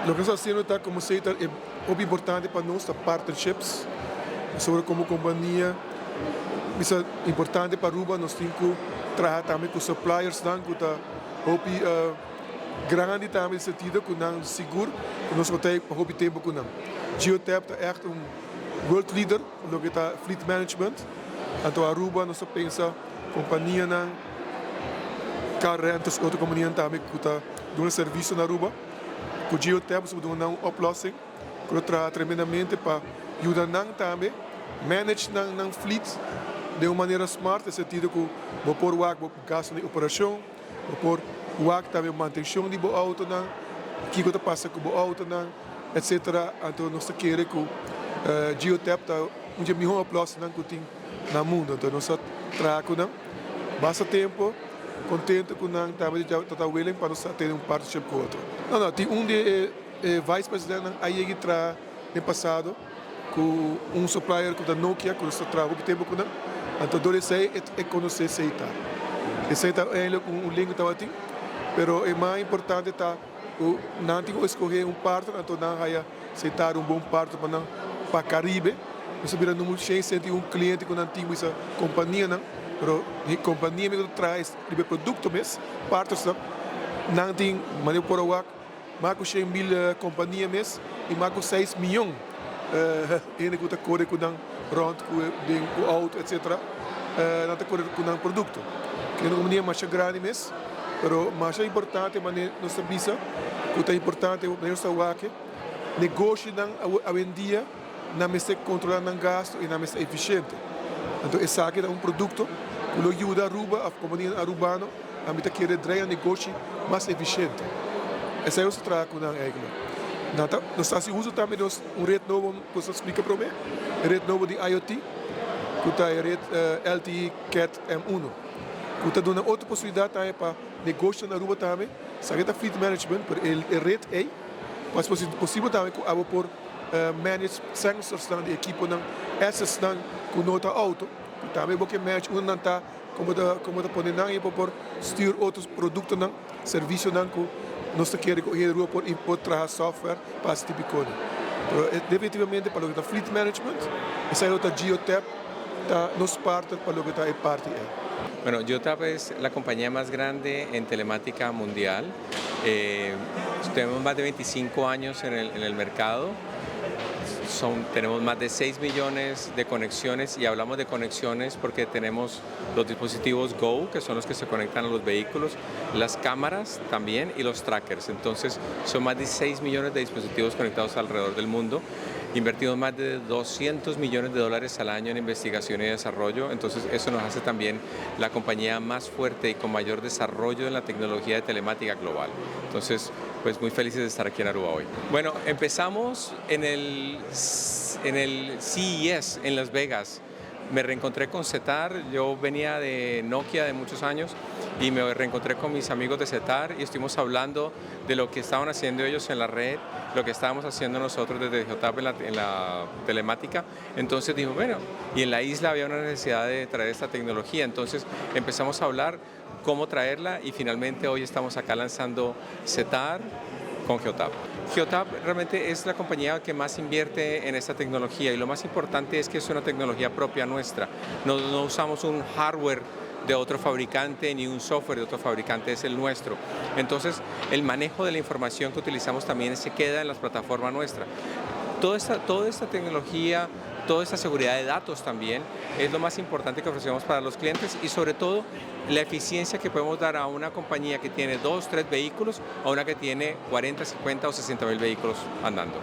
Lo que está haciendo está como se é muito importante para nós, partnerships, sobre como companhia. Isso é importante para Aruba, nós temos que trabalhar também com suppliers, que está grande também nesse sentido, que não seguro, que nós temos muito tempo com não. Geotab é echt world leader, no que está fleet management. Então Aruba, nós pensa companhia não, car rentals, outra companhia também que está dando serviço na Aruba. Com o Geotab, nós temos uma oplossing, que trabalha tremendamente para ajudar também manage ng fleet de uma maneira smart, no sentido que vou pôr o gasto de operação, vou pôr o também manutenção de o auto, o que está passando com o auto, etc. Então, nós queremos que o Geotab está uma melhor oplossing que tem no mundo. Então, nós trabalhamos bastante tempo, contente com o também está willing para nós ter partnership com o outro. Não, tem de vice-presidente aí que trabalha no passado, com supplier da Nokia, que nós trabalhamos tempo com ele. Então, dole sei é conhecer Seita. E Seita é língua que está mas é mais importante não tem que escolher partner, então não vai aceitar bom partner para Caribe. Nós sabemos que não tem cliente que não tem essa companhia, mas a companhia que traz o produto mesmo, partners não tem, mas por agora, mais de 100 mil companhias mesmo e mais de 6 milhões. Ene que está correndo com rond, com o auto, etc. Não está correndo com o produto. Que não é mais grande mesmo, mas é importante, mas não se avisa, que é importante, não se aguaque, negócio hoje em dia, não é controlar o gasto e não é eficiente. Então, esse aqui é produto que ajuda a Aruba, a comunidade arubana, a querer trazer um negócio mais eficiente. Esse é o que se trata com a nós estamos também rede novo, que você explica para mim, rede novo de IoT, que é a rede LTE Cat M1, que está dando outra possibilidade também para negócio na Aruba também, sabe da fleet management, para a rede é, mas possível também que eu por manage sensors de equipo não, essas não com nota auto, que também porque manage não está como da poder não e por styr outros produtos não, serviço não que nós queremos que a Aruba por trazer software para esse tipo de coisa. Definitivamente para o que é fleet management, essa é outra Geotab, nos parte para o que é parte. Bueno, Geotab es la compañía más grande en telemática mundial. Tenemos más de 25 años en el mercado. Tenemos más de 6 millones de conexiones y hablamos de conexiones porque tenemos los dispositivos Go, que son los que se conectan a los vehículos, las cámaras también y los trackers. Entonces son más de 6 millones de dispositivos conectados alrededor del mundo. Invertimos más de $200 millones al año en investigación y desarrollo, entonces eso nos hace también la compañía más fuerte y con mayor desarrollo en la tecnología de telemática global. Entonces, pues muy felices de estar aquí en Aruba hoy. Bueno, empezamos en el CES en Las Vegas. Me reencontré con CETAR, yo venía de Nokia de muchos años y me reencontré con mis amigos de CETAR y estuvimos hablando de lo que estaban haciendo ellos en la red, lo que estábamos haciendo nosotros desde Geotab en la telemática. Entonces dijimos, bueno, y en la isla había una necesidad de traer esta tecnología, entonces empezamos a hablar cómo traerla y finalmente hoy estamos acá lanzando CETAR con Geotab. Geotab realmente es la compañía que más invierte en esta tecnología y lo más importante es que es una tecnología propia nuestra. No usamos un hardware de otro fabricante ni un software de otro fabricante, es el nuestro. Entonces el manejo de la información que utilizamos también se queda en las plataformas nuestras. Toda esta tecnología, toda esta seguridad de datos también es lo más importante que ofrecemos para los clientes y sobre todo la eficiencia que podemos dar a una compañía que tiene 2, 3 vehículos a una que tiene 40, 50 o 60 mil vehículos andando.